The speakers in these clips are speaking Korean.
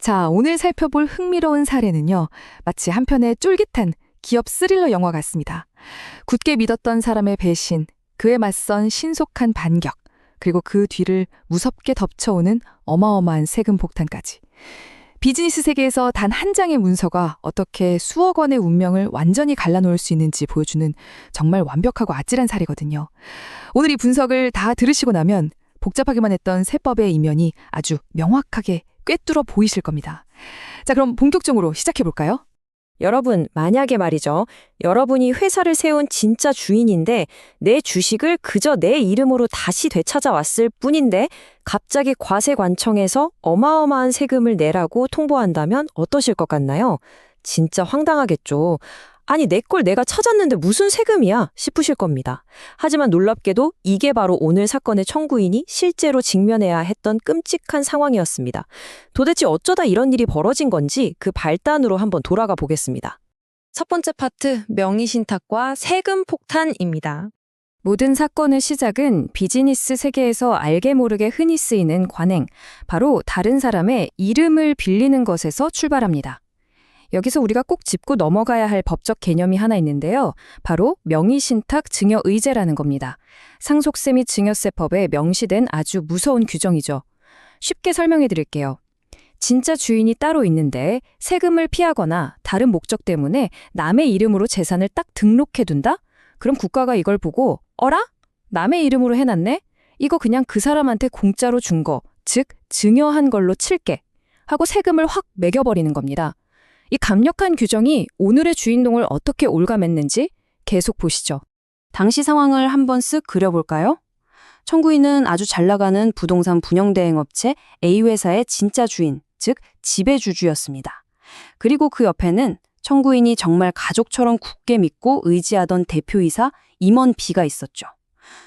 자, 오늘 살펴볼 흥미로운 사례는요. 마치 한 편의 쫄깃한 기업 스릴러 영화 같습니다. 굳게 믿었던 사람의 배신, 그에 맞선 신속한 반격, 그리고 그 뒤를 무섭게 덮쳐오는 어마어마한 세금 폭탄까지. 비즈니스 세계에서 단 한 장의 문서가 어떻게 수억 원의 운명을 완전히 갈라놓을 수 있는지 보여주는 정말 완벽하고 아찔한 사례거든요. 오늘 이 분석을 다 들으시고 나면 복잡하기만 했던 세법의 이면이 아주 명확하게 꿰뚫어 보이실 겁니다. 자, 그럼 본격적으로 시작해볼까요? 여러분, 만약에 말이죠. 여러분이 회사를 세운 진짜 주인인데 내 주식을 그저 내 이름으로 다시 되찾아왔을 뿐인데 갑자기 과세관청에서 어마어마한 세금을 내라고 통보한다면 어떠실 것 같나요? 진짜 황당하겠죠. 아니, 내 걸 내가 찾았는데 무슨 세금이야? 싶으실 겁니다. 하지만 놀랍게도 이게 바로 오늘 사건의 청구인이 실제로 직면해야 했던 끔찍한 상황이었습니다. 도대체 어쩌다 이런 일이 벌어진 건지 그 발단으로 한번 돌아가 보겠습니다. 첫 번째 파트, 명의신탁과 세금 폭탄입니다. 모든 사건의 시작은 비즈니스 세계에서 알게 모르게 흔히 쓰이는 관행, 바로 다른 사람의 이름을 빌리는 것에서 출발합니다. 여기서 우리가 꼭 짚고 넘어가야 할 법적 개념이 하나 있는데요. 바로 명의신탁 증여의제라는 겁니다. 상속세 및 증여세법에 명시된 아주 무서운 규정이죠. 쉽게 설명해 드릴게요. 진짜 주인이 따로 있는데 세금을 피하거나 다른 목적 때문에 남의 이름으로 재산을 딱 등록해둔다? 그럼 국가가 이걸 보고 어라? 남의 이름으로 해놨네? 이거 그냥 그 사람한테 공짜로 준 거, 즉 증여한 걸로 칠게 하고 세금을 확 매겨버리는 겁니다. 이 강력한 규정이 오늘의 주인공을 어떻게 올가맸는지 계속 보시죠. 당시 상황을 한번 쓱 그려볼까요? 청구인은 아주 잘나가는 부동산 분양대행업체 A회사의 진짜 주인, 즉 지배주주였습니다. 그리고 그 옆에는 청구인이 정말 가족처럼 굳게 믿고 의지하던 대표이사 임원 B가 있었죠.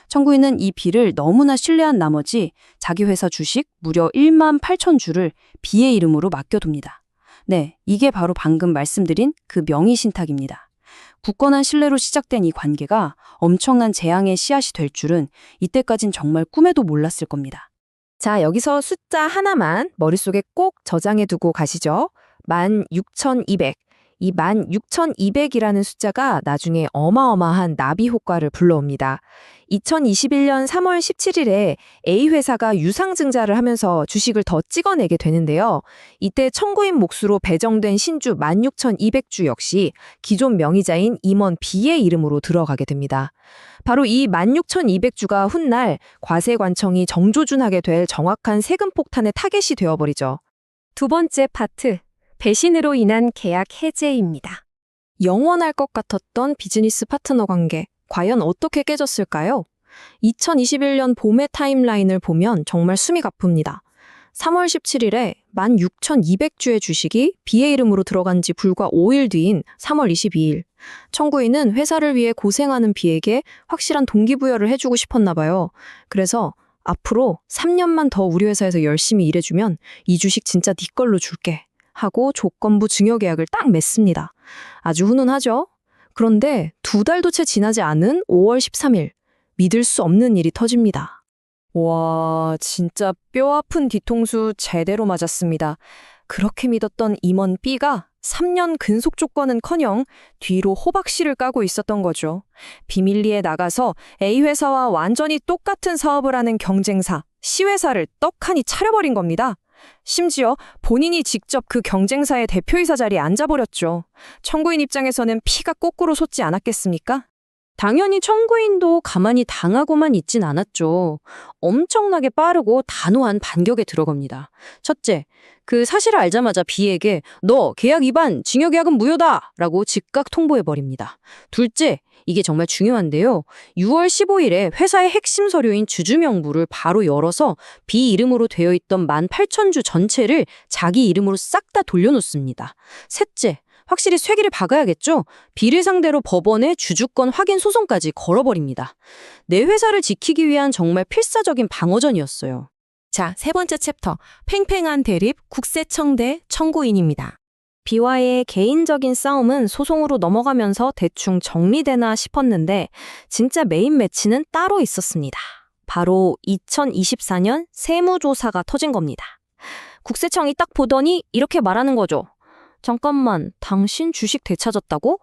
청구인은 이 B를 너무나 신뢰한 나머지 자기 회사 주식 무려 1만 8천 주를 B의 이름으로 맡겨둡니다. 네, 이게 바로 방금 말씀드린 그 명의신탁입니다. 굳건한 신뢰로 시작된 이 관계가 엄청난 재앙의 씨앗이 될 줄은 이때까진 정말 꿈에도 몰랐을 겁니다. 자, 여기서 숫자 하나만 머릿속에 꼭 저장해두고 가시죠. 16,200. 이 16,200이라는 숫자가 나중에 어마어마한 나비 효과를 불러옵니다. 2021년 3월 17일에 A회사가 유상증자를 하면서 주식을 더 찍어내게 되는데요. 이때 청구인 몫으로 배정된 신주 16,200주 역시 기존 명의자인 임원 B의 이름으로 들어가게 됩니다. 바로 이 16,200주가 훗날 과세관청이 정조준하게 될 정확한 세금 폭탄의 타겟이 되어버리죠. 두 번째 파트. 배신으로 인한 계약 해제입니다. 영원할 것 같았던 비즈니스 파트너 관계, 과연 어떻게 깨졌을까요? 2021년 봄의 타임라인을 보면 정말 숨이 가쁩니다. 3월 17일에 16,200주의 주식이 B의 이름으로 들어간 지 불과 5일 뒤인 3월 22일. 청구인은 회사를 위해 고생하는 B에게 확실한 동기부여를 해주고 싶었나 봐요. 그래서 앞으로 3년만 더 우리 회사에서 열심히 일해주면 이 주식 진짜 네 걸로 줄게. 하고 조건부 증여계약을 딱 맺습니다. 아주 훈훈하죠? 그런데 2달도 채 지나지 않은 5월 13일, 믿을 수 없는 일이 터집니다. 와, 진짜 뼈아픈 뒤통수 제대로 맞았습니다. 그렇게 믿었던 임원 B가 3년 근속 조건은커녕 뒤로 호박씨를 까고 있었던 거죠. 비밀리에 나가서 A회사와 완전히 똑같은 사업을 하는 경쟁사, C회사를 떡하니 차려버린 겁니다. 심지어 본인이 직접 그 경쟁사의 대표이사 자리에 앉아버렸죠. 청구인 입장에서는 피가 거꾸로 솟지 않았겠습니까? 당연히 청구인도 가만히 당하고만 있진 않았죠. 엄청나게 빠르고 단호한 반격에 들어갑니다. 첫째, 그 사실을 알자마자 B에게 너 계약 위반, 징역계약은 무효다! 라고 즉각 통보해버립니다. 둘째, 이게 정말 중요한데요. 6월 15일에 회사의 핵심 서류인 주주명부를 바로 열어서 B 이름으로 되어 있던 18,000주 전체를 자기 이름으로 싹 다 돌려놓습니다. 셋째, 확실히 쐐기를 박아야겠죠? B를 상대로 법원에 주주권 확인 소송까지 걸어버립니다. 내 회사를 지키기 위한 정말 필사적인 방어전이었어요. 자, 세 번째 챕터, 팽팽한 대립 국세청 대 청구인입니다. B와의 개인적인 싸움은 소송으로 넘어가면서 대충 정리되나 싶었는데 진짜 메인 매치는 따로 있었습니다. 바로 2024년 세무조사가 터진 겁니다. 국세청이 딱 보더니 이렇게 말하는 거죠. 잠깐만, 당신 주식 되찾았다고?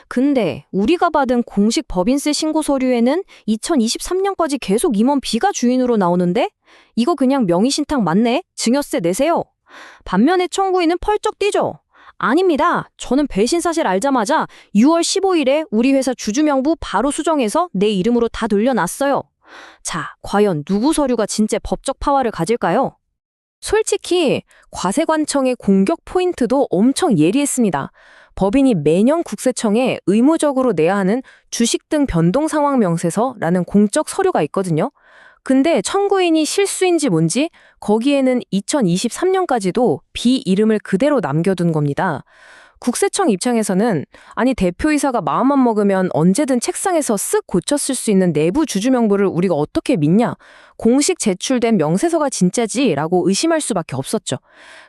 근데 우리가 받은 공식 법인세 신고 서류에는 2023년까지 계속 임원 B가 주인으로 나오는데? 이거 그냥 명의신탁 맞네? 증여세 내세요. 반면에 청구인은 펄쩍 뛰죠. 아닙니다. 저는 배신 사실 알자마자 6월 15일에 우리 회사 주주명부 바로 수정해서 내 이름으로 다 돌려놨어요. 자, 과연 누구 서류가 진짜 법적 파워를 가질까요? 솔직히 과세관청의 공격 포인트도 엄청 예리했습니다. 법인이 매년 국세청에 의무적으로 내야 하는 주식 등 변동 상황 명세서라는 공적 서류가 있거든요. 근데 청구인이 실수인지 뭔지 거기에는 2023년까지도 B 이름을 그대로 남겨둔 겁니다. 국세청 입장에서는 아니 대표이사가 마음만 먹으면 언제든 책상에서 쓱 고쳤을 수 있는 내부 주주 명부를 우리가 어떻게 믿냐? 공식 제출된 명세서가 진짜지? 라고 의심할 수밖에 없었죠.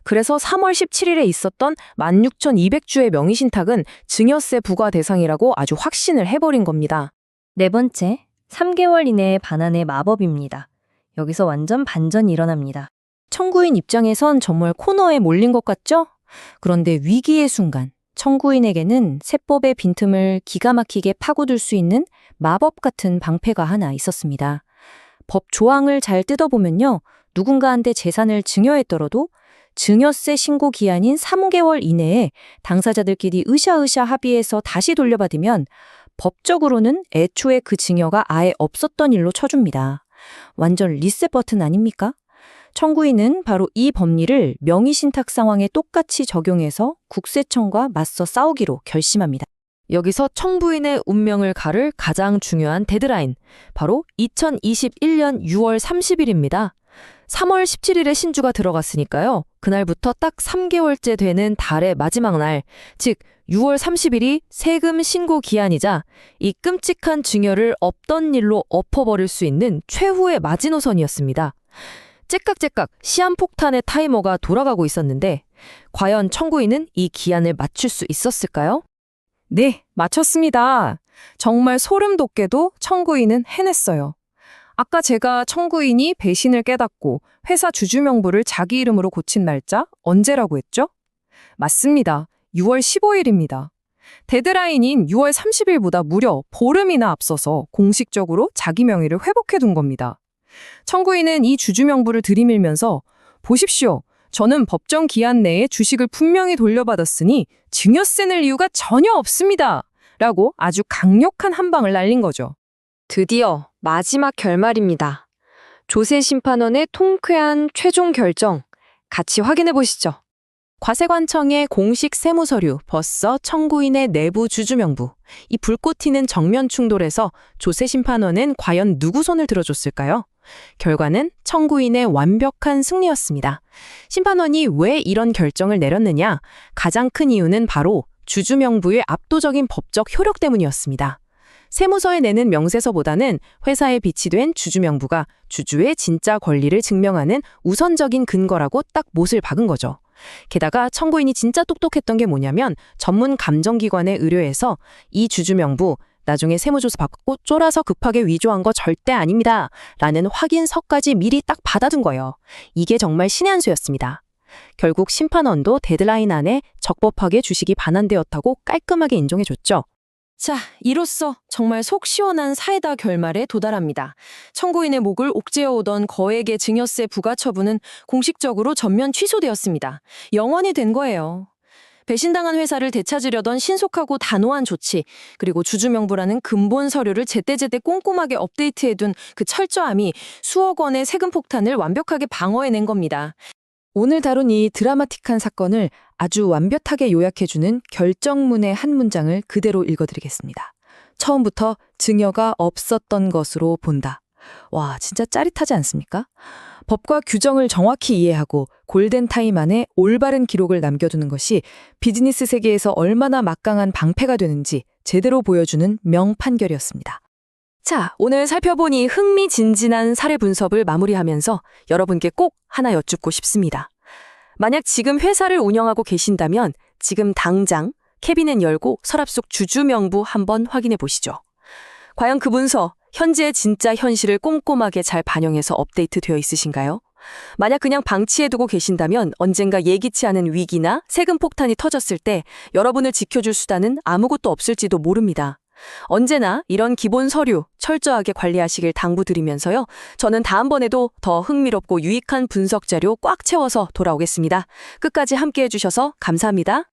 그래서 3월 17일에 있었던 16,200주의 명의신탁은 증여세 부과 대상이라고 아주 확신을 해버린 겁니다. 네 번째, 3개월 이내의 반환의 마법입니다. 여기서 완전 반전이 일어납니다. 청구인 입장에선 정말 코너에 몰린 것 같죠? 그런데 위기의 순간, 청구인에게는 세법의 빈틈을 기가 막히게 파고들 수 있는 마법 같은 방패가 하나 있었습니다. 법 조항을 잘 뜯어보면요. 누군가한테 재산을 증여했더라도 증여세 신고 기한인 3개월 이내에 당사자들끼리 으쌰으쌰 합의해서 다시 돌려받으면 법적으로는 애초에 그 증여가 아예 없었던 일로 쳐줍니다. 완전 리셋 버튼 아닙니까? 청구인은 바로 이 법리를 명의신탁 상황에 똑같이 적용해서 국세청과 맞서 싸우기로 결심합니다. 여기서 청부인의 운명을 가를 가장 중요한 데드라인, 바로 2021년 6월 30일입니다. 3월 17일에 신주가 들어갔으니까요. 그날부터 딱 3개월째 되는 달의 마지막 날, 즉 6월 30일이 세금 신고 기한이자 이 끔찍한 증여를 없던 일로 엎어버릴 수 있는 최후의 마지노선이었습니다. 째깍째깍 시한폭탄의 타이머가 돌아가고 있었는데 과연 청구인은 이 기한을 맞출 수 있었을까요? 네, 맞췄습니다. 정말 소름 돋게도 청구인은 해냈어요. 아까 제가 청구인이 배신을 깨닫고 회사 주주명부를 자기 이름으로 고친 날짜 언제라고 했죠? 맞습니다. 6월 15일입니다. 데드라인인 6월 30일보다 무려 보름이나 앞서서 공식적으로 자기 명의를 회복해둔 겁니다. 청구인은 이 주주명부를 들이밀면서 보십시오. 저는 법정 기한 내에 주식을 분명히 돌려받았으니 증여세 낼 이유가 전혀 없습니다. 라고 아주 강력한 한 방을 날린 거죠. 드디어 마지막 결말입니다. 조세심판원의 통쾌한 최종 결정, 같이 확인해 보시죠. 과세관청의 공식 세무서류, 벌써 청구인의 내부 주주명부. 이 불꽃 튀는 정면 충돌에서 조세심판원은 과연 누구 손을 들어줬을까요? 결과는 청구인의 완벽한 승리였습니다. 심판원이 왜 이런 결정을 내렸느냐? 가장 큰 이유는 바로 주주명부의 압도적인 법적 효력 때문이었습니다. 세무서에 내는 명세서보다는 회사에 비치된 주주명부가 주주의 진짜 권리를 증명하는 우선적인 근거라고 딱 못을 박은 거죠. 게다가 청구인이 진짜 똑똑했던 게 뭐냐면 전문 감정기관에 의뢰해서 이 주주명부 나중에 세무조사 받고 쫄아서 급하게 위조한 거 절대 아닙니다. 라는 확인서까지 미리 딱 받아둔 거예요. 이게 정말 신의 한 수였습니다. 결국 심판원도 데드라인 안에 적법하게 주식이 반환되었다고 깔끔하게 인정해줬죠. 자, 이로써 정말 속 시원한 사이다 결말에 도달합니다. 청구인의 목을 옥죄어오던 거액의 증여세 부과 처분은 공식적으로 전면 취소되었습니다. 영원히 된 거예요. 배신당한 회사를 되찾으려던 신속하고 단호한 조치, 그리고 주주명부라는 근본 서류를 제때제때 꼼꼼하게 업데이트해둔 그 철저함이 수억 원의 세금 폭탄을 완벽하게 방어해낸 겁니다. 오늘 다룬 이 드라마틱한 사건을 아주 완벽하게 요약해주는 결정문의 한 문장을 그대로 읽어드리겠습니다. 처음부터 증여가 없었던 것으로 본다. 와, 진짜 짜릿하지 않습니까? 법과 규정을 정확히 이해하고 골든타임 안에 올바른 기록을 남겨두는 것이 비즈니스 세계에서 얼마나 막강한 방패가 되는지 제대로 보여주는 명판결이었습니다. 자, 오늘 살펴보니 흥미진진한 사례 분석을 마무리하면서 여러분께 꼭 하나 여쭙고 싶습니다. 만약 지금 회사를 운영하고 계신다면 지금 당장 캐비넷 열고 서랍 속 주주명부 한번 확인해 보시죠. 과연 그 문서 현재의 진짜 현실을 꼼꼼하게 잘 반영해서 업데이트 되어 있으신가요? 만약 그냥 방치해두고 계신다면 언젠가 예기치 않은 위기나 세금 폭탄이 터졌을 때 여러분을 지켜줄 수단은 아무것도 없을지도 모릅니다. 언제나 이런 기본 서류 철저하게 관리하시길 당부드리면서요. 저는 다음번에도 더 흥미롭고 유익한 분석 자료 꽉 채워서 돌아오겠습니다. 끝까지 함께 해주셔서 감사합니다.